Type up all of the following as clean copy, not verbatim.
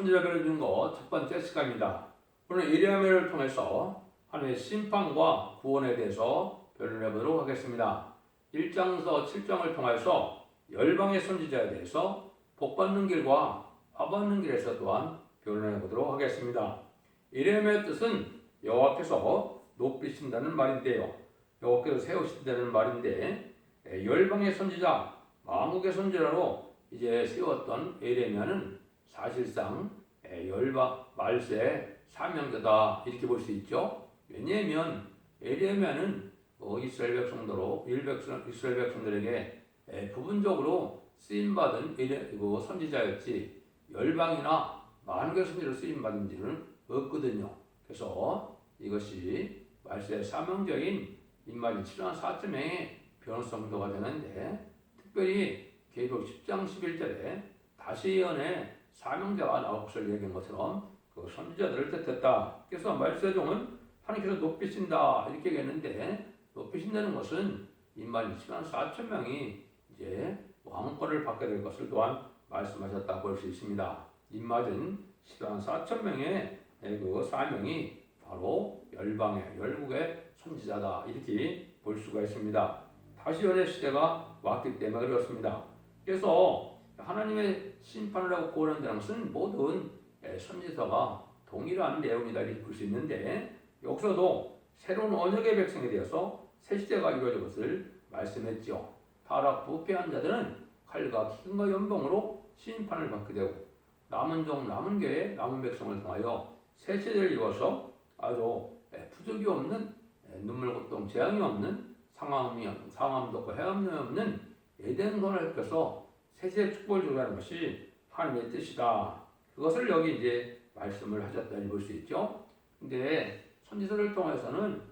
선지자별을 준 거 첫 번째 시간입니다. 오늘 예레미야를 통해서 하나님의 심판과 구원에 대해서 변론해 보도록 하겠습니다. 1장에서 7장을 통해서 열방의 선지자에 대해서 복받는 길과 화받는 길에서 또한 변론해 보도록 하겠습니다. 예레미야의 뜻은 여호와께서 높이신다는 말인데요. 여호와께서 세우신다는 말인데 열방의 선지자, 만국의 선지자로 이제 세웠던 예레미야는 사실상 열방 말세 사명자다 이렇게 볼 수 있죠. 왜냐하면 예레미야는 이스라엘 백성들에게 부분적으로 쓰임 받은 선지자였지 열방이나 만국의 선지자로 쓰임 받은 지는 없거든요. 그래서 이것이 말세 사명자인 인마진 7만 4천 명의 변호성도가 되는데, 특별히 계시록 10장 11절에 다시 예언의 사명자가 나올 것을 얘기한 것처럼 그 선지자들을 뜻했다. 그래서 말세종은 하나님께서 높이신다 이렇게 얘기했는데, 높이신다는 것은 인마진 7만 4천 명이 이제 왕권을 받게 될 것을 또한 말씀하셨다 볼 수 있습니다. 인마진 10만 4천 명의 그 사명이 바로 열방의 열국의 선지자다 이렇게 볼 수가 있습니다. 다시 연의 시대가 왔기 때문에 그렇습니다. 그래서 하나님의 심판을 하고 구원한다는 것은 모든 선지자가 동일한 내용이다 이렇게 볼 수 있는데, 여기서도 새로운 언약의 백성에 대해서 새 시대가 이루어질 것을 말씀했죠. 타락 부패한 자들은 칼과 기근과 연병으로 심판을 받게 되고, 남은 종 남은 교회 남은 백성을 통하여 새 시대를 이루어서 아주 부족이 없는 눈물 고통 재앙이 없는 상함도 없고 해함이 없는 에덴선을 펴서 세세 축복을 주라는 것이 하나님의 뜻이다. 그것을 여기 이제 말씀을 하셨다니 볼 수 있죠. 근데 선지서를 통해서는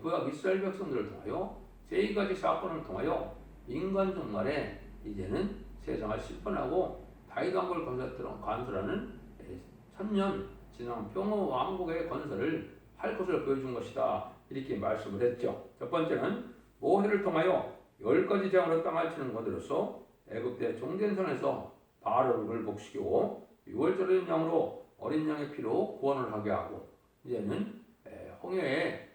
구약 이스라엘 백성들을 통하여 세 가지 사건을 통하여 인간 종말에 이제는 세상을 심판하고 다윗 왕국을 건설하는 천년 진앙 평화 왕국의 건설을 할 것을 보여준 것이다 이렇게 말씀을 했죠. 첫 번째는 모세를 통하여 10가지 재앙으로 땅을 치는 것으로서 애굽의 종된 선에서 바로를 복시키고 6월절의 양으로 어린 양의 피로 구원을 하게 하고, 이제는 홍해에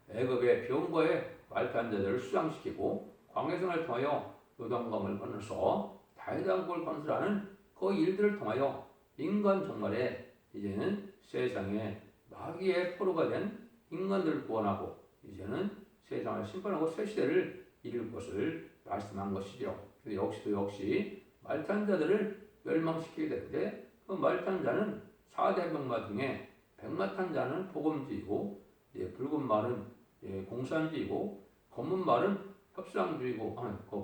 애굽의 병거에 말단 자들을 수장시키고 광해성을 통하여 요단강을 건너서 다윗 왕국을 건설하는 그 일들을 통하여 인간 종말에 이제는 세상에 마귀의 포로가 된 인간들을 구원하고 이제는 세상을 심판하고 새 시대를 이룰 것을 말씀한 것이죠. 역시 말탄 자들을 멸망시키게 되는데, 그 말탄 자는 4대 병마 중에 백마탄 자는 복음주의고, 붉은 말은 공산주의고, 검은 말은 협상주의고,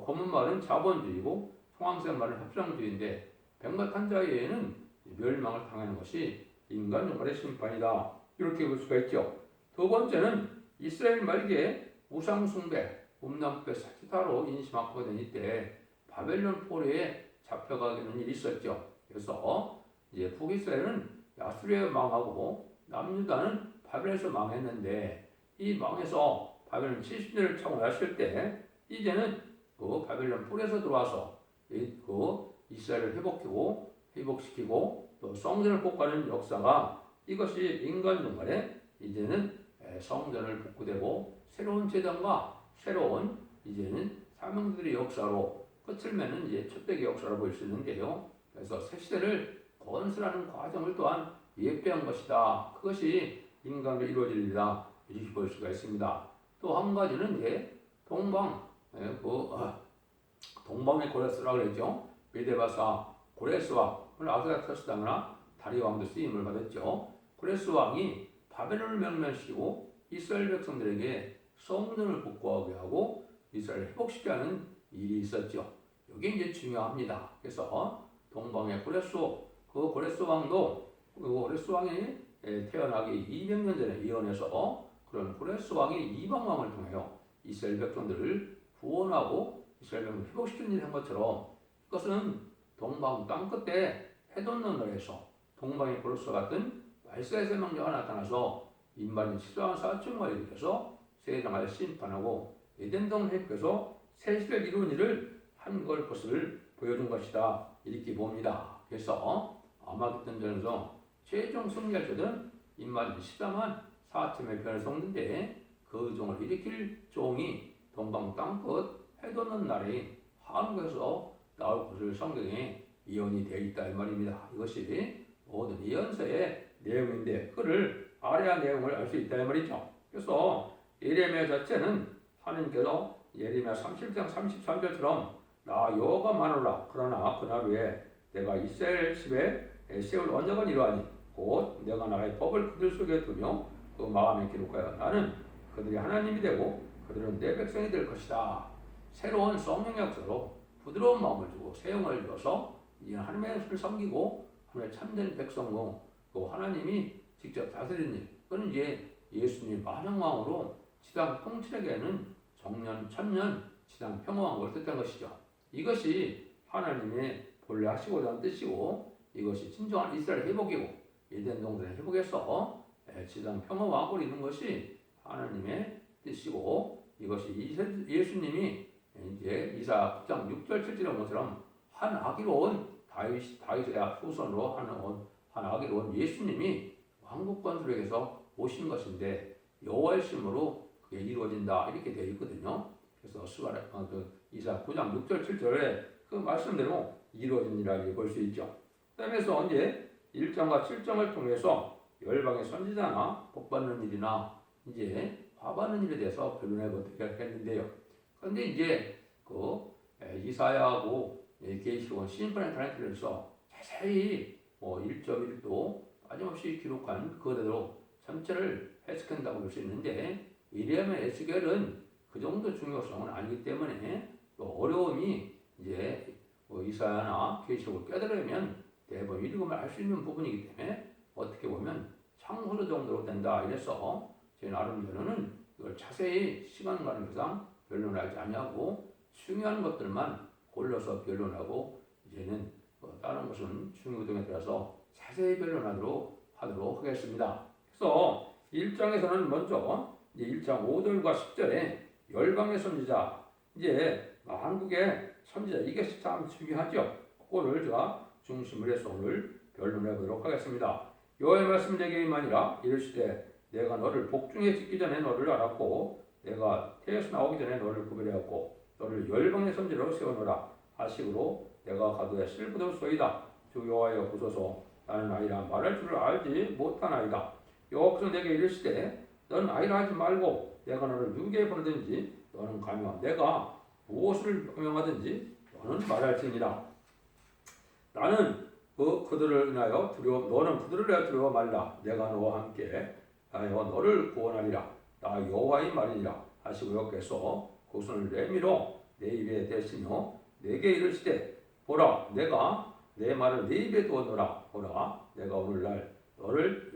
검은 말은 자본주의고, 청황색 말은 협상주의인데, 백마탄 자 외에는 멸망을 당하는 것이 인간 종말의 심판이다 이렇게 볼 수가 있죠. 두 번째는 이스라엘 말기에 우상숭배, 음란배 사치타로 인심하게 된 이때 바벨론 포로에 잡혀가게 되는 일이 있었죠. 그래서 이제 북이스라엘은 야수리에 망하고 남유다는 바벨에서 망했는데, 이 망해서 바벨론 70년을 차고 났을 때 이제는 그 바벨론 포로에서 들어와서 그 이스라엘을 회복시키고 또 성전을 복구하는 역사가, 이것이 인간 종말에 이제는 성전을 복구되고 새로운 제단과 새로운 이제는 사명들의 역사로 끝을 맺는 이제 첫대기 역사로 볼 수 있는데요. 그래서 새 시대를 건설하는 과정을 또한 예표한 것이다. 그것이 인간으로 이루어질 일이다 이렇게 볼 수가 있습니다. 또 한 가지는 이제 동방의 고레스라고 그랬죠. 메데바사 고레스왕, 아스다테스 당이나 다리 왕도 쓰임을 받았죠. 고레스 왕이 바벨론을 멸망시키고 이스라엘 백성들에게 성전을 복구하게 하고 이스라엘을 회복시키게 하는 일이 있었죠. 이게 이제 중요합니다. 그래서 동방의 고레스 왕도 고레스 왕이 태어나기 200년 전에 예언해서 그런 고레스 왕이 이방 왕을 통하여 이스라엘 백성들을 구원하고 이스라엘 백성들을 회복시키는 일을 한 것처럼, 그것은 동방 땅끝에 해돋는늘에서 동방의 고레스 같은 말세의 세명자가 나타나서 인마진 14만 4천만이 일으켜서 세상을 심판하고 에덴동을 회복해서 새 시대를 이루는 일을 한 것을 보여준 것이다 이렇게 봅니다. 그래서 아마겟돈전에서 최종 승리할 때는 입맛이 시다만 4템의 변을 섞는데 그 종을 일으킬 종이 동방 땅끝 해돋는 날에 한국에서 나올 것을 성경에 예언이 되어 있다 이 말입니다. 이것이 모든 예언서의 내용인데 그를 아래한 내용을 알 수 있다 이 말이죠. 그래서 예레미야 자체는 하나님께서 예레미야 30장 33절처럼 나 여호와가 마노라 그러나 그날 후에 내가 이스라엘 집에 세울 언약은 이러하니 곧 내가 나의 법을 그들 속에 두며 그 마음에 기록하여 나는 그들이 하나님이 되고 그들은 내 백성이 될 것이다. 새로운 성령의 역사로 부드러운 마음을 주고 세용을 줘서 이제 하나님의 것을 섬기고 하나님의 참된 백성으로 또 하나님이 직접 다스리는 일. 그는 이제 예수님 만왕왕으로 지상 통치에게는 정년 천년 지상 평화왕국을 뜻한 것이죠. 이것이 하나님의 본래 하시고자 하는 뜻이고 이것이 진정한 이스라엘 회복이고 에덴 동산의 회복에서 지상 평화왕국을 이루는 것이 하나님의 뜻이고 이것이 예수님이 이제 이사 9장 6절 7절의 것처럼 한 아기로운 다윗의 후손으로 한 아기로운 예수님이 왕국 건설에게서 오신 것인데 여호와의 심으로 그게 이루어진다 이렇게 되어 있거든요. 그래서 이사 9장 6절 7절에 그 말씀대로 이루어진이라 볼 수 있죠. 그다음에서 이제 1장과 7장을 통해서 열방의 선지자나 복받는 일이나 이제 화받는 일에 대해서 변론해 보도록 했는데요. 그런데 이제 그 이사야하고 계시록 시인판의 단락들에서 자세히 1.1도 빠짐없이 기록한 그대로 전체를 해석한다고 볼 수 있는데 이레미야 에스겔은 그 정도 중요성은 아니기 때문에 또 어려움이 이제 이사야나 계시록을 깨달으려면 대부분 읽으면 알 수 있는 부분이기 때문에 어떻게 보면 참고서 정도로 된다 이래서 제 나름 변호는 이걸 자세히 시간 관계상 변론하지 아니하고 중요한 것들만 골라서 변론하고 이제는 다른 것은 중요도에 따라서 자세히 변론하도록 하겠습니다. 그래서 1장에서는 먼저 이제 1장 5절과 10절에 열방의 선지자 이제 한국의 선지자 이게 참 중요하죠. 그거를 제가 중심을 해서 오늘 변론해 보도록 하겠습니다. 여호와의 말씀 내게 임하니라 이르시되 내가 너를 복중에 짓기 전에 너를 알았고 내가 태에서 나오기 전에 너를 구별하였고 너를 열방의 선지자로 세우노라 하시므로 내가 가두에 슬프도소이다 주 여호와여 보소서 나는 아이라 말할 줄을 알지 못하나이다. 여호와께서 내게 이르시되 너는 아이라 하지 말고 내가 너를 누구에게 보내든지 너는 가며 내가 무엇을 명하든지 너는 말할지니라. 나는 그들을 인하여 너는 그들을 위하여 두려워 말라. 내가 너와 함께 하여 너를 구원하리라. 나 여호와의 말이니라 하시고 여호와께서 그 손을 내밀어 내 입에 대시며 내게 이르시되 보라 내가 내 말을 내 입에 두었노라. 보라 내가 오늘날 너를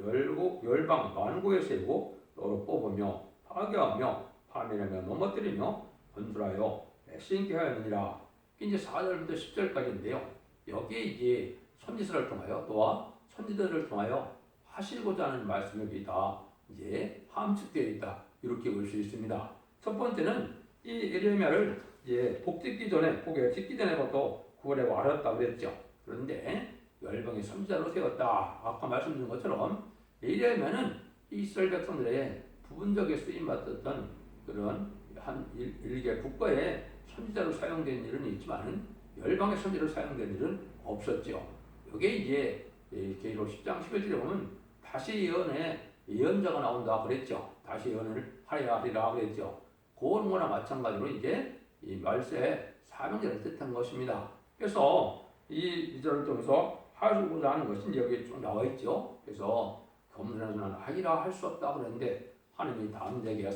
열방 만국에 세우고 너를 뽑으며 파괴하며 파멸하며 넘어뜨리며 건설하여 애쓰게 하였느니라. 이제 4절부터 10절까지인데요. 여기에 이제 선지서를 통하여 또한 선지자들을 통하여 하시고자 하는 말씀이 다 이제 함축되어 있다 이렇게 볼 수 있습니다. 첫 번째는 이 예레미야를 이제 복에 짓기 전에부터 구원하고 알았다 그랬죠. 그런데 열방의 선지자로 세웠다. 아까 말씀드린 것처럼 예레미야는 이스라엘 백성들의 부분적에 쓰임 받았던 그런 한 일개 국가의 선지자로 사용된 일은 있지만 열방의 선지자로 사용된 일은 없었죠. 이게 이제 계시록 10장 11절에 보면 다시 예언자가 나온다 그랬죠. 다시 예언을 하리라 그랬죠. 그런 거나 마찬가지로 이제 이 말세의 사명자를 뜻한 것입니다. 그래서 이 절을 통해서 하시고자 하는 것이 여기 쭉 나와 있죠. 그래서 겸손해서는 하리라 할 수 없다 그랬는데 하나님이 담대하게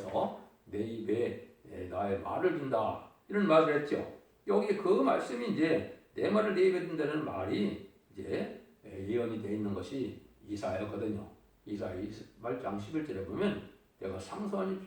내 입에 나의 말을 준다 이런 말을 했죠. 여기 그 말씀이 이제 내 말을 내 입에 둔다는 말이 이제 예언이 되어 있는 것이 이사야거든요. 이사야 28장 11절에 보면 내가 생소한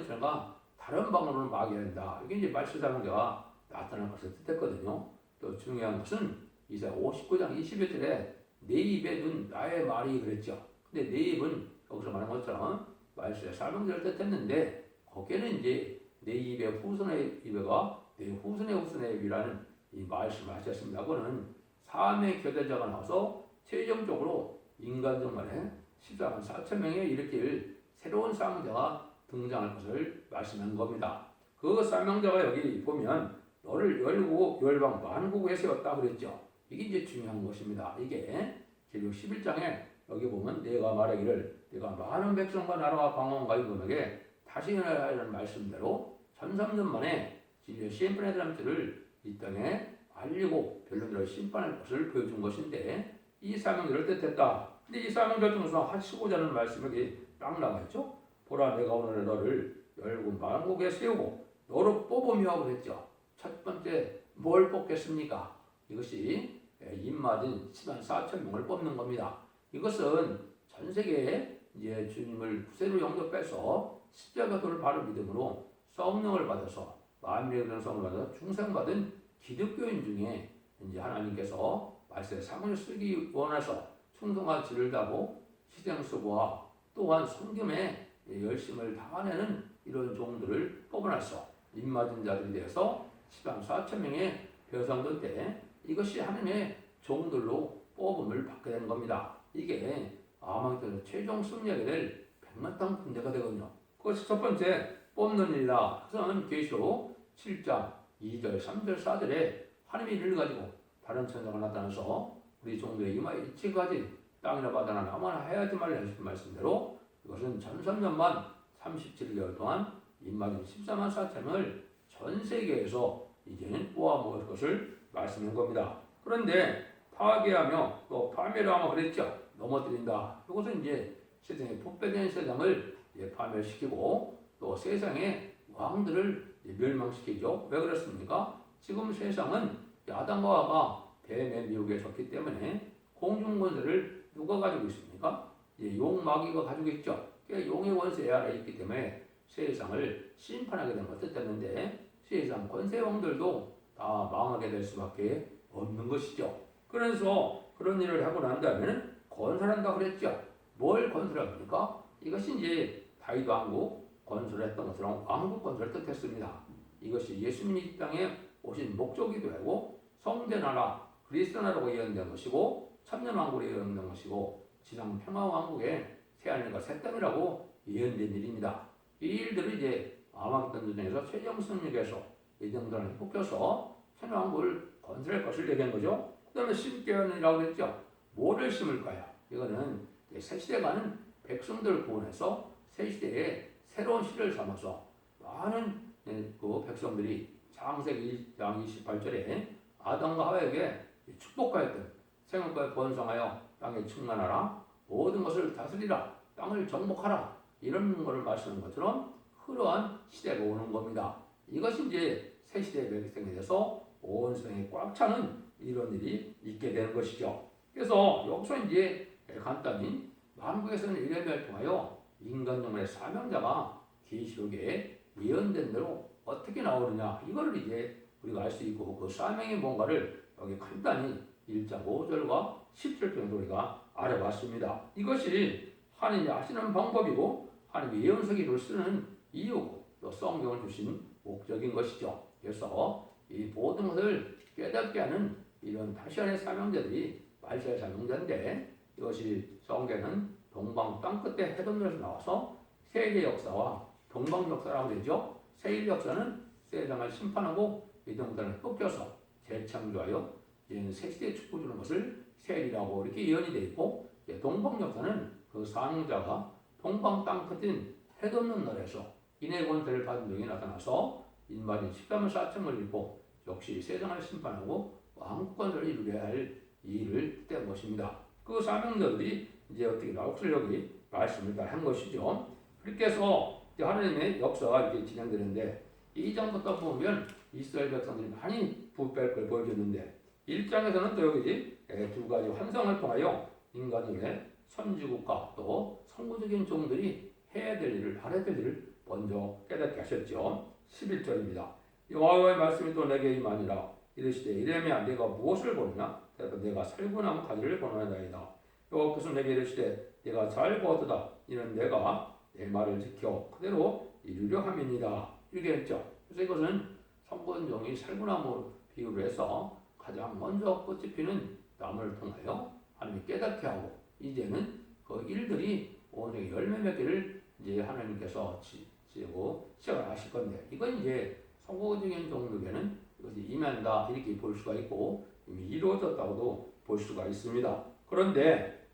이처럼가 다른 방언으로 마귀한다. 이게 이제 말씀사명자가 나타날 것을 뜻했거든요. 또 중요한 것은 이사야 59장 21절에 내 입에 둔 나의 말이 그랬죠. 근데 내 입은 여기서 말한 것처럼 말씀의 사명자를 뜻했는데 거기에는 이제 내 입에 후손의 입에가 내 후손의 후손의 입이라는 이 말씀을 하셨습니다. 그거는 삶의 교대자가 나와서 최종적으로 인간 정말에 14만 4천 명에 일으킬 새로운 사명자가 등장할 것을 말씀한 겁니다. 그 사명자가 여기 보면 너를 열고 열방 만국에 세웠다 그랬죠. 이게 이제 중요한 것입니다. 이게 계시록 11장에 여기 보면 내가 말하기를 내가 많은 백성과 나라와 방언과 임금에게 다시 일어나라 이런 말씀대로 1300년 만에 진리의 시험판의 드람들을 이 땅에 알리고 별로들을 심판할 것을 보여준 것인데 이 사명들을 뜻했다. 근데 이 사명들 중에서 하시고자 하는 말씀이 딱 나와 있죠. 보라 내가 오늘 너를 열고 만국에 세우고 너로 뽑으며 그랬죠. 첫 번째 뭘 뽑겠습니까? 이것이 입맞은 10만 4천 명을 뽑는 겁니다. 이것은 전 세계에 이제 주님을 구세로 영접해서 십자가 도를 바로 믿음으로 성령을 받아서 만민의 성령을 받아서 중생받은 기독교인 중에 이제 하나님께서 말씀의 사문을 쓰기 원해서 충성과 질을 다하고 희생수고와 또한 성김에 열심을 다하는 이런 종들을 뽑아내서 입맞은 자들이 되어서 10만 4천 명의 배성될 때 이것이 하나님의 종들로 뽑음을 받게 되는 겁니다. 이게 아마겟돈 최종 승리하게 될 백만 땅 군대가 되거든요. 그것이 첫 번째 뽑는 일이다. 그것은 계시록 7장 2절, 3절, 4절에 하나님의 일을 가지고 다른 천사가 나타나서 우리 종들의 이마에 이치까지 땅이나 바다나 나무나 해야지 말라 하신 말씀대로 이것은 1300년만 37개월 동안 입맞은 14만 4천을 전 세계에서 이제는 뽑아 먹을 것을 말씀한 겁니다. 그런데 파괴하며 또 파멸하며 그랬죠. 넘어뜨린다. 이것은 이제 세상에 부패된 세상을 파멸시키고 또 세상의 왕들을 멸망시키죠. 왜 그렇습니까? 지금 세상은 야당과 하와가 뱀의 미혹에 졌기 때문에 공중권세를 누가 가지고 있습니까? 용마귀가 가지고 있죠. 용의 권세 아래에 있기 때문에 세상을 심판하게 된 것을 뜻했는데 세상 권세왕들도 다 망하게 될 수밖에 없는 것이죠. 그래서 그런 일을 하고 난 다음에는 건설한다 그랬죠. 뭘 건설합니까? 이것이 이제 다윗 왕국 건설했던 것처럼 왕국 건설을 뜻했습니다. 이것이 예수님이 이 땅에 오신 목적이기도 하고 성전 나라, 그리스도 나라로 예언된 것이고 천년 왕국으로 예언된 것이고 지상 평화 왕국의 새 하늘과 새 땅이라고 예언된 일입니다. 이 일들을 이제 아마겟돈 전쟁에서 최종 승리에서 예정전을 뽑혀서 천년 왕국을 건설할 것을 얘기한 거죠. 그 다음에 심겨운이라고 했죠. 뭐를 심을까요? 이거는 새 시대가는 백성들을 구원해서 새 시대에 새로운 시를 삼아서 많은 그 백성들이 창세기 2장 28절에 아담과 하와에게 축복하였던 생업과 번성하여 땅에 충만하라 모든 것을 다스리라 땅을 정복하라 이런 것을 말씀하는 것처럼 그러한 시대가 오는 겁니다. 이것이 이제 새 시대의 백성이 돼서 온 세상에 꽉 차는 이런 일이 있게 되는 것이죠. 그래서 여기서 이제 간단히 만국에서는 이래를 통하여 인간 영혼의 사명자가 계시록에 예언된 대로 어떻게 나오느냐 이거를 이제 우리가 알 수 있고 그 사명이 뭔가를 여기 간단히 1장 5절과 10절 정도 우리가 알아봤습니다. 이것이 하나님이 아시는 방법이고 하나님이 예언서기를 쓰는 이유고 또 성경을 주신 목적인 것이죠. 그래서 이 모든 것을 깨닫게 하는 이런 다시안의 사명자들이 말세의 사명자인데 이것이 성경은 동방 땅끝에 해동에서 나와서 세계 역사와 동방 역사라고 되죠. 세일 역사는 세상을 심판하고 이동단을 꺾여서 재창조하여 새 시대에 축복 주는 것을 세일이라고 이렇게 예언이 되어 있고 동방 역사는 그 사명자가 동방 땅끝인 해돋는 날에서 인의 권세를 받은 적이 나타나서 인마진 13만 4천을 잃고 역시 세상을 심판하고 왕국 건설을 이루게 할 일을 뜻한 것입니다. 그 사명자들이 이제 어떻게 나옵을 여기 말씀을 다 한 것이죠. 그렇게 해서 하나님의 역사가 이렇게 진행되는데 2장부터 보면 이스라엘 백성들이 많이 부패할 걸 보여줬는데 1장에서는 또 여기 두 가지 환상을 통하여 인간의 선지국과 또 선구적인 종들이 해야 될 일을 알아야 될 일을 먼저 깨닫게 하셨죠. 11절입니다. 여호와의 말씀이 또 내게 임하니라 이르시되 이레미야 내가 무엇을 보느냐 그래서 내가 살구나무 가지를 보느냐이다. 여호와께서 내게 이르시되 내가 잘 보았도다 이는 내가 내 말을 지켜 그대로 이루려 함이니라 이렇게 했죠. 그래서 이것은 성권종이 살구나무 비유를 해서 가장 먼저 꽃이 피는 나무를 통하여 하나님이 깨닫게 하고 이제는 그 일들이 온전히 열매 맺기를 이제 하나님께서 지고 시작을 하실 건데 이건 이제 성공적인 종족에는 이것이 임한다 이렇게 볼 수가 있고 이미 이루어졌다고도 볼 수가 있습니다. 그런데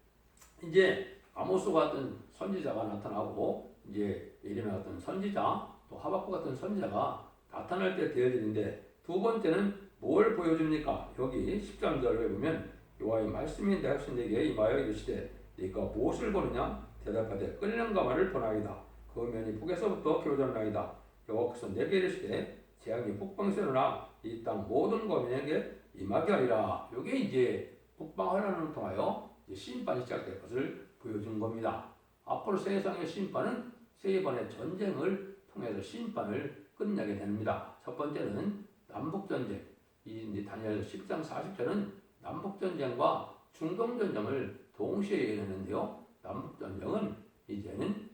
이제 아모스 같은 선지자가 나타나고 이제 예레미야 같은 선지자 또 하박국 같은 선지자가 나타날 때 되어지는데 두 번째는 뭘 보여줍니까? 여기 13절에 보면 여호와의 말씀이 내 백성에게 임하여 이르시되 네가 무엇을 보느냐? 대답하되 끓는 가마를 보나이다. 그 면이 북에서부터 교전나이다. 여호와께서 내게 이르시되 재앙이 북방에서 일어나 이 땅 모든 거민에게 임하게 하리라. 이게 이제 북방환란을 통하여 심판이 시작될 것을 보여준 겁니다. 앞으로 세상의 심판은 세 번의 전쟁을 통해서 심판을 끝내게 됩니다. 첫 번째는 남북전쟁. 이 다니엘 10장 40절은 남북전쟁과 중동전쟁을 동시에 예언했는데요. 남북전쟁은 이제는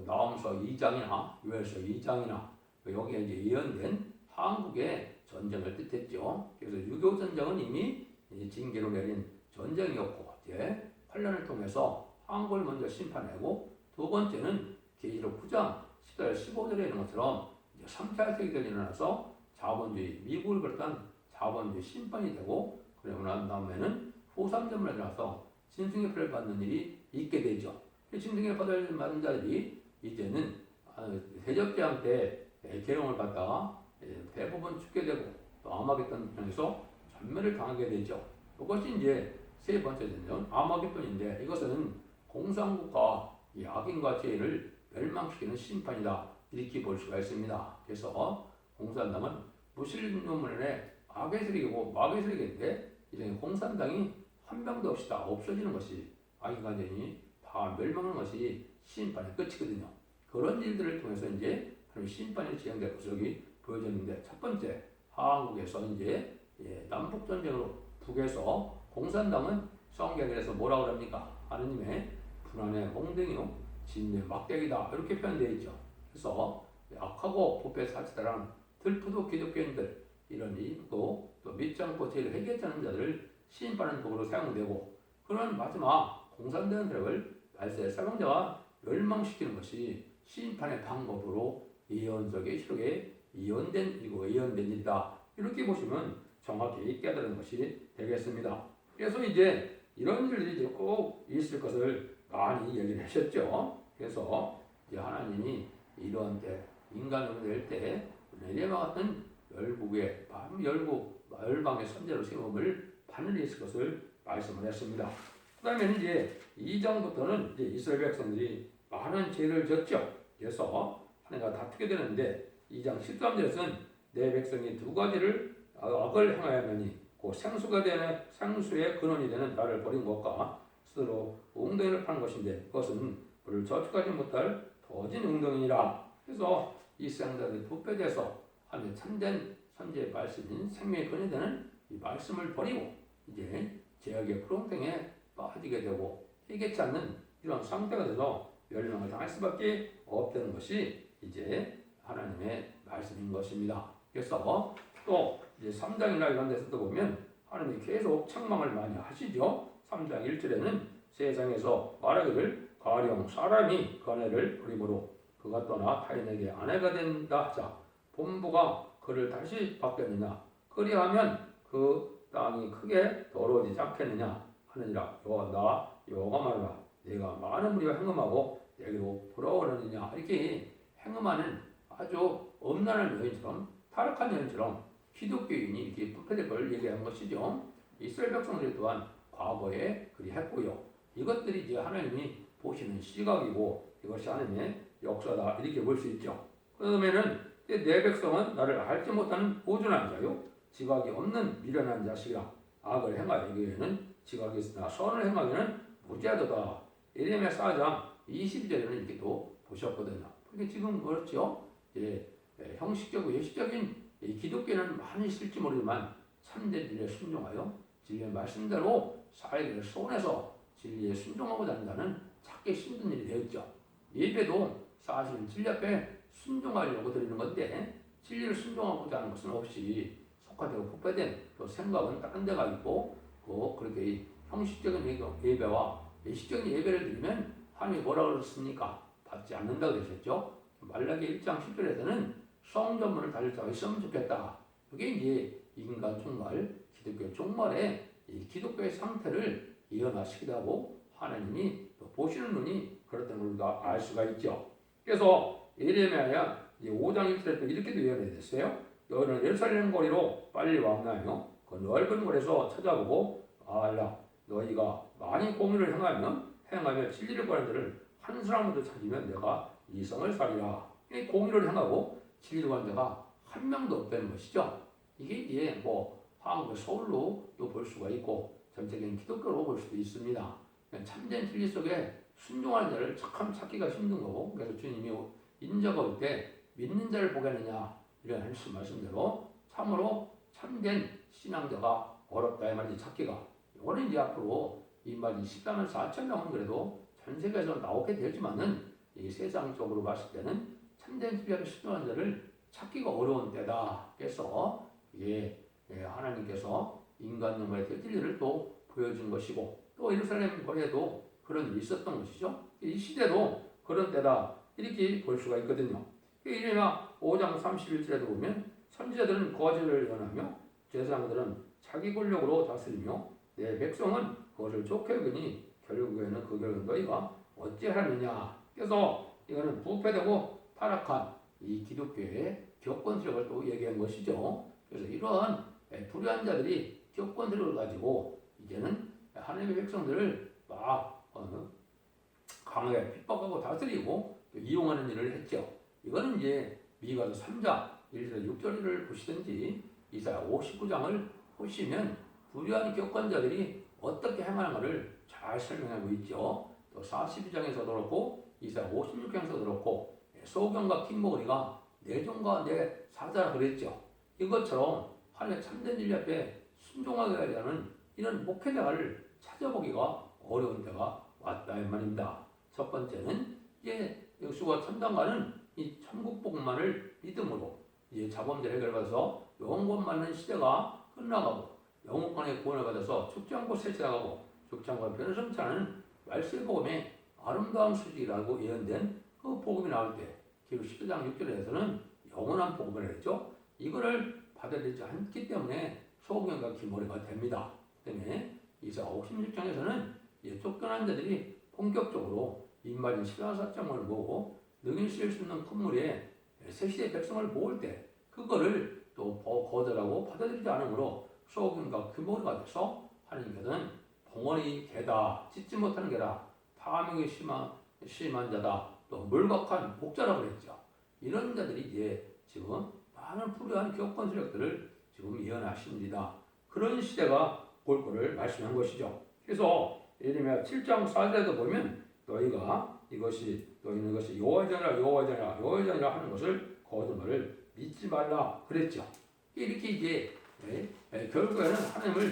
나홈서 2장이나 요엘서 2장이나 여기에 이제 예언된 한국의 전쟁을 뜻했죠. 그래서 6.25 전쟁은 이미 징계로 내린 전쟁이었고 이제 환란을 통해서 한국을 먼저 심판하고 두 번째는 계시록 9장 10절 15절에 있는 것처럼 이제 3차 세계대전이 일어나서 자본주의 미국을 비롯한 자본주의 심판이 되고 그러고 난 다음에는 후삼전을 일어나서 진승의 표를 받는 일이 있게 되죠. 진승의 표를 받는 자들이 이제는 대접재앙 때 계룡을 받다가 대부분 죽게 되고 또 아마겟돈 전에서 전멸을 당하게 되죠. 이것이 이제 세 번째 전쟁 아마겟돈인데 이것은 공산국가 악인과 죄를 멸망시키는 심판이다 이렇게 볼 수가 있습니다. 그래서 공산당은 무슬림문에 악의 세력이고 마귀의 세력인데 이제 공산당이 한 명도 없이 다 없어지는 것이 악인간전이 다 멸망하는 것이 심판의 끝이거든요. 그런 일들을 통해서 이제 심판이 진행될 것을 여기 보여줬는데 첫 번째 한국에서 이제 남북 전쟁으로 북에서 공산당은 성경에서 뭐라고 합니까? 하느님의 불안의 몽둥이요 진의 막대기다 이렇게 표현되어 있죠. 그래서 악하고 부패 사치다랑 들푸도 기독교인들 이런 이또 믿지 않고 죄를 회개하지 않는 자들을 심판하는 도구로 사용되고 그런 마지막 공산당 세력을 말세 사명자가 멸망시키는 것이 심판의 방법으로 예언적의 시록에 예언된 일이다. 이렇게 보시면 정확히 깨달은 것이 되겠습니다. 그래서 이제 이런 일들이 꼭 있을 것을 많이 얘기를 하셨죠. 그래서 이제 하나님이 이런 때 인간으로 될 때 예레미야 같은 열국의 열방의 선제로 세움을 받는 일이 있을 것을 말씀을 했습니다. 그 다음에 이제 2장부터는 이제 이스라엘 백성들이 많은 죄를 졌죠. 그래서 하나님과 다투게 되는데 2장 13절에서는 내 백성이 두 가지를 악을 행하였느니 그 생수의 근원이 되는 나를 버린 것과 스스로 웅덩이를 파는 것인데 그것은 그를 저축하지 못할 더진 웅덩이니라. 그래서 이 생자들이 부패돼서 하나님의 참된 선지의 말씀인 생명의 근원이 되는 이 말씀을 버리고 이제 죄악의 구렁텅이에 빠지게 되고 회개치 않는 이런 상태가 돼서 멸망을 당할 수밖에 없다는 것이 이제 하나님의 말씀인 것입니다. 그래서 또 이제 3장이나 이런 데서도 보면 하나님이 계속 책망을 많이 하시죠. 3장 1절에는 세상에서 말하기를 가령 사람이 그네를 버림으로 그가 떠나 타인에게 아내가 된다 하자 본부가 그를 다시 받겠느냐 그리하면 그 땅이 크게 더러워지지 않겠느냐 하느니라. 여호와가 말하라 내가 많은 무리가 행음하고 내게로 돌아오려느냐. 이렇게 행음하는 아주 엄난한 여인처럼 타락한 여인처럼 기독교인이 이렇게 부패될 걸 얘기한 것이죠. 이스라엘 백성들이 또한 과거에 그리 했고요. 이것들이 이제 하나님이 보시는 시각이고 이것이 하나님의 역사다 이렇게 볼 수 있죠. 그러면은 내 백성은 나를 알지 못하는 우둔한 자요 지각이 없는 미련한 자식이라 악을 행하기에는 지각이 있으나 선을 행하기에는 무죄하도다. 예레미야 4장 22절에는 이렇게 또 보셨거든요. 그게 지금 그렇죠. 형식적이고 예식적인 기독교는 많이 있을지 모르지만 참된 진리에 순종하여 진리의 말씀대로 살기를 소원해서 진리에 순종하고자 한다는 찾기 힘든 일이 되었죠. 예배도 사실은 진리 앞에 순종하려고 드리는 건데 진리를 순종하고자 하는 것은 없이 속화되고 폭발된 또 생각은 다른 데가 있고 그렇게 형식적인 예배와 의식적인 예배를 드리면 하나님이 뭐라고 그러셨습니까? 받지 않는다고 그러셨죠. 말라기 1장 10절에서는 성전문을 달릴 자가 있으면 좋겠다. 그게 이제 인간 종말, 기독교 종말에 이 기독교의 상태를 예언하시기도 하고 하나님이 또 보시는 눈이 그렇다는 걸 우리가 알 수가 있죠. 그래서 예레미야 5장 1절에 또 이렇게도 예언이 됐어요. 너는 예루살렘 거리로 빨리 왕래하며 그 넓은 거리에서 찾아보고 알라 너희가 많이 공의를 행하며 진리를 구하는 자를 한 사람도 찾으면 내가 이 성을 살리라. 이 공의를 행하고 진리를 구하는 자가 한 명도 없다는 것이죠. 이게 이제 뭐 한국의 서울로도 볼 수가 있고 전체적인 기독교로 볼 수도 있습니다. 참된 진리 속에 순종하는 자를 참 찾기가 힘든 거고 그래서 주님이 인자가 올 때 믿는 자를 보겠느냐 이런 말씀대로 참으로 참된 신앙자가 어렵다 이 말이지 찾기가. 이거는 이제 앞으로 이 말 24만 4천 명은 그래도 전 세계에서 나오게 되지만은 이 세상적으로 봤을 때는 참된 신앙을 신뢰하는 자를 찾기가 어려운 때다. 그래서 이게 하나님께서 인간 영혼의 진리를 또 보여준 것이고 또 예루살렘 거리에도 그런 일이 있었던 것이죠. 이 시대도 그런 때다 이렇게 볼 수가 있거든요. 이래나 5장 31절에도 보면 선지자들은 거짓을 예언하며 제사장들은 자기 권력으로 다스리며 내 백성은 그것을 좋게 여기니 결국에는 그 결과는 너희가 어찌하느냐. 그래서 이거는 부패되고 타락한 이 기독교의 교권 세력을 또 얘기한 것이죠. 그래서 이러한 불의한 자들이 교권 세력을 가지고 이제는 하나님의 백성들을 막 강하게 핍박하고 다스리고 또 이용하는 일을 했죠. 이거는 이제 미가서 3장 1절 6절을 보시든지 이사야 59장을 보시면 불의한 교권자들이 어떻게 행하는가를 잘 설명하고 있죠. 또 42장에서도 그렇고 이사야 56장에서도 그렇고 소경과 킴모리가 내 종과 내 사자라 그랬죠. 이것처럼 하나님의 참된 진리 앞에 순종하게 하는 이런 목회자를 찾아보기가 어려운 때가 왔다 이 말입니다. 첫 번째는 이제 여수와 천당가는 이 천국 복음만을 믿음으로 이제 자범죄를 해결받아서 영원 받는 시대가 끝나가고 영혼권의 구원을 받아서 죽지 않고 세차하고 죽지 않고 변성치 않은 말씀의 복음의 아름다운 수직이라고 예언된 그 복음이 나올 때 기록 10장 6절에서는 영원한 복음을 했죠. 이거를 받아들이지 않기 때문에 소경과 기모리가 됩니다. 때문에 이사 56장에서는 쫓겨난 자들이 본격적으로 입맞은 십자가사장을 보고 능히 실 수 있는 콧물에 세시의 백성을 모을 때 그거를 또 거절하고 받아들이지 않으므로 소경과 기모리가 돼서 하나님께서는 봉헌이 개다, 찢지 못하는 개다, 파명이 심한 자다, 또 물박한 목자라고 그랬죠. 이런 자들이 이제 지금 많은 불의한 교권 세력들을 지금 예언하십니다. 그런 시대가 올 거를 말씀한 것이죠. 그래서 예레미야 7장 4절에도 보면 너희는 이것이 여호와의 전이라 하는 것을 거짓말을 믿지 말라 그랬죠. 이렇게 이제 결국에는 하나님을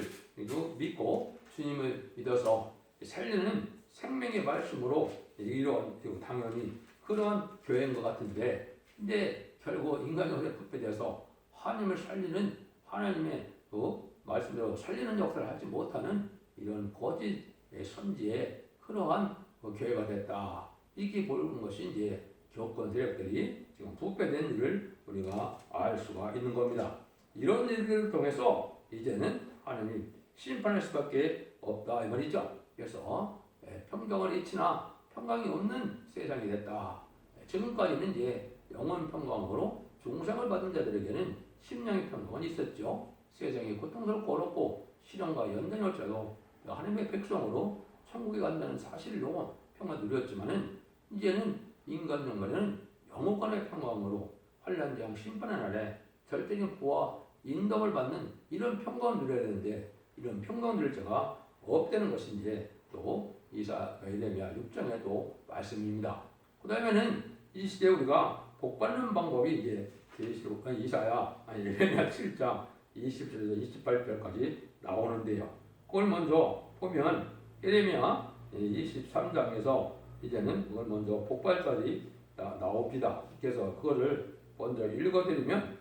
믿고 주님을 믿어서 살리는 생명의 말씀으로 이런 당연히 그런 교회인 것 같은데 이제 결국 인간의 혼에 부패돼서 하나님을 살리는 하나님의 그 말씀대로 살리는 역사를 하지 못하는 이런 거짓 선지의 그러한 교회가 됐다. 이렇게 보는 것이 이제 교권 세력들이 지금 부패된 일을 우리가 알 수가 있는 겁니다. 이런 일들을 통해서 이제는 하나님 심판할 수밖에 없다 이 말이죠. 그래서 평강을 잃지나 평강이 없는 세상이 됐다. 지금까지는 이제 영원 평강으로 중생을 받은 자들에게는 심령의 평강은 있었죠. 세상이 고통스럽고 어렵고 시련과 연단이 올지라도 하나님의 백성으로 천국에 간다는 사실로 평안을 누렸지만은 이제는 인간 영혼에는 영원간의 평강으로 환난장 심판의 날에 절대적인 부와 인dom을 받는 이런 평강을 누려야 되는데 이런 평강을 누릴 자가 없다는 것이 이제 또 예레미야 6장의 또 말씀입니다. 그 다음에는 이 시대에 우리가 복받는 방법이 이제 예레미야 7장 27절에서 28절까지 나오는데요. 그걸 먼저 보면 예레미야 23장에서 이제는 그걸 먼저 복발까지 나옵니다. 그래서 그거를 먼저 읽어드리면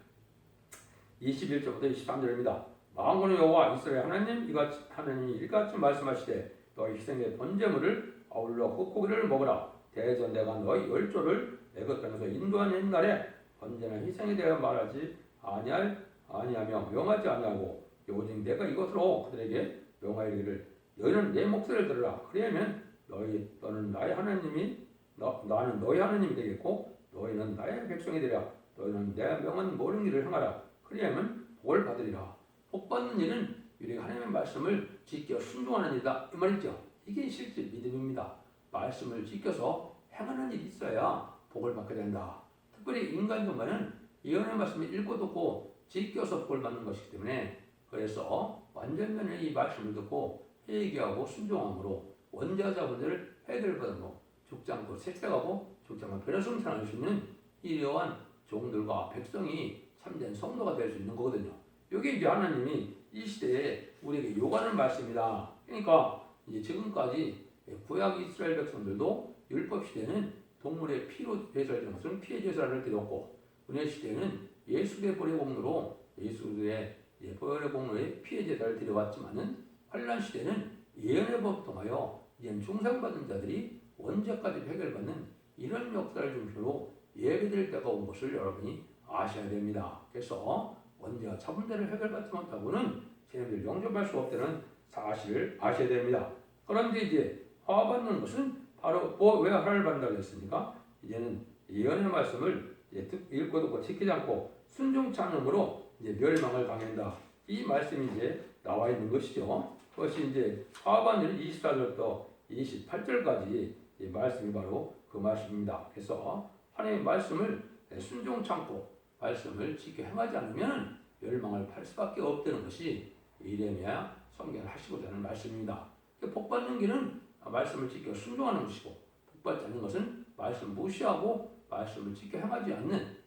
21절부터 23절입니다. 만군의 여호와 이스라엘 하나님 이같이 하나님이 이같이 말씀하시되 너희 희생의 번제물을 아울러 흑고기를 먹으라. 대전 내가 너희 열조를 애굽 땅에서 인도한 옛날에 번제나 희생에 대하여 말하지 아니하며 명하지 아니하고 오직 내가 이것으로 그들에게 명하이르기를 너희는 내 목소리를 들으라. 그리하면 너는 나의 하나님이 나는 너희 하나님이 되겠고 너희는 나의 백성이 되리라. 너희는 내 명한 모든 일을 행하라. 그리하면 복을 받으리라. 복 받는 일은 우리가 하나님의 말씀을 지켜 순종하는 일이다 이 말이죠. 이게 실제 믿음입니다. 말씀을 지켜서 행하는 일이 있어야 복을 받게 된다. 특별히 인간종과는 예언의 말씀을 읽고 듣고 지켜서 복을 받는 것이기 때문에 그래서 완전면에 이 말씀을 듣고 회개하고 순종함으로 원자자 문제를 해결받고 죽지 않고 색색하고 죽지 않고 변화성찬할 수 있는 이러한 종들과 백성이 참된 성도가 될 수 있는 거거든요. 이게 이제 하나님이 이 시대에 우리에게 요구하는 말씀이다. 그러니까 이제 지금까지 구약 이스라엘 백성들도 율법 시대는 동물의 피로 제사를 드린 것은 피의 제사를 드렸고 은혜 시대는 예수의 보혈의 공로로 예수의 보혈의 공로에 피의 제사를 드려왔지만은 환란 시대는 예언의 법 통하여 이제 중상받은 자들이 원죄까지 해결받는 이런 역사를 중심으로 예배드릴 때가 온 것을 여러분이 아셔야 됩니다. 그래서 원죄와 차분대를 해결받지 못하고는 쟤네들 영접할 수 없다는 사실을 아셔야 됩니다. 그런데 이제 화받는 것은 바로 왜 화를 받는다고 했습니까? 이제는 예언의 말씀을 읽고 듣고 지키지 않고 순종치 않음으로 이제 멸망을 당한다. 이 말씀이 이제 나와 있는 것이죠. 그것이 이제 하반절 24절부터 28절까지 말씀이 바로 그 말씀입니다. 그래서 하나님의 말씀을 순종치 않고 말씀을 지켜 행하지 않으면 멸망을 팔 수밖에 없다는 것이 이레미야 선교를 하시고자 하는 말씀입니다. 복 받는 길은 말씀을 지켜 순종하는 것이고 복 받지 않는 것은 말씀 무시하고 말씀을 지켜 행하지 않는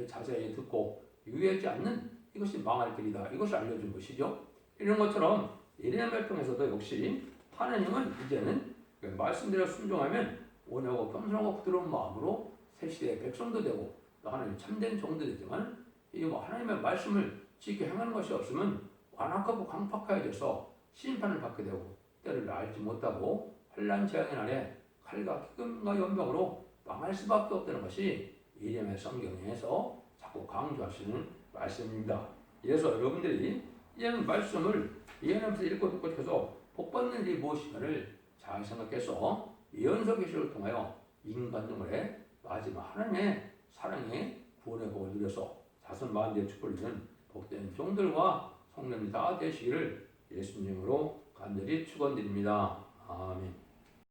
자세히 듣고 유의하지 않는 이것이 망할 길이다. 이것을 알려준 것이죠. 이런 것처럼 예레미야 통해서도 역시 하나님은 이제는 말씀대로 순종하면 온유하고 겸손하고 부드러운 마음으로 새 시대의 백성도 되고 또 하나님 참된 종도 되지만 이 하나님의 말씀을 지켜 행하는 것이 없으면 완악하고 강팍하게 돼서 심판을 받게 되고 때를 알지 못하고 환난 재앙의 날에 칼과 기근과 연병으로 망할 수밖에 없다는 것이 예레미야 성경에서 자꾸 강조하시는 말씀입니다. 그래서 여러분들이 이제는 말씀을 예언하면서 읽고 듣고 계속 복받는 일이 무엇인가를 잘 생각해서 예언서 계시를 통하여 인간 등물의 마지막 하나님의 사랑의 구원의 복을 누려서 자손 만대의 축복을 누리는 복된 종들과 성령이 다 되시기를 예수님으로 간절히 축원드립니다. 아멘.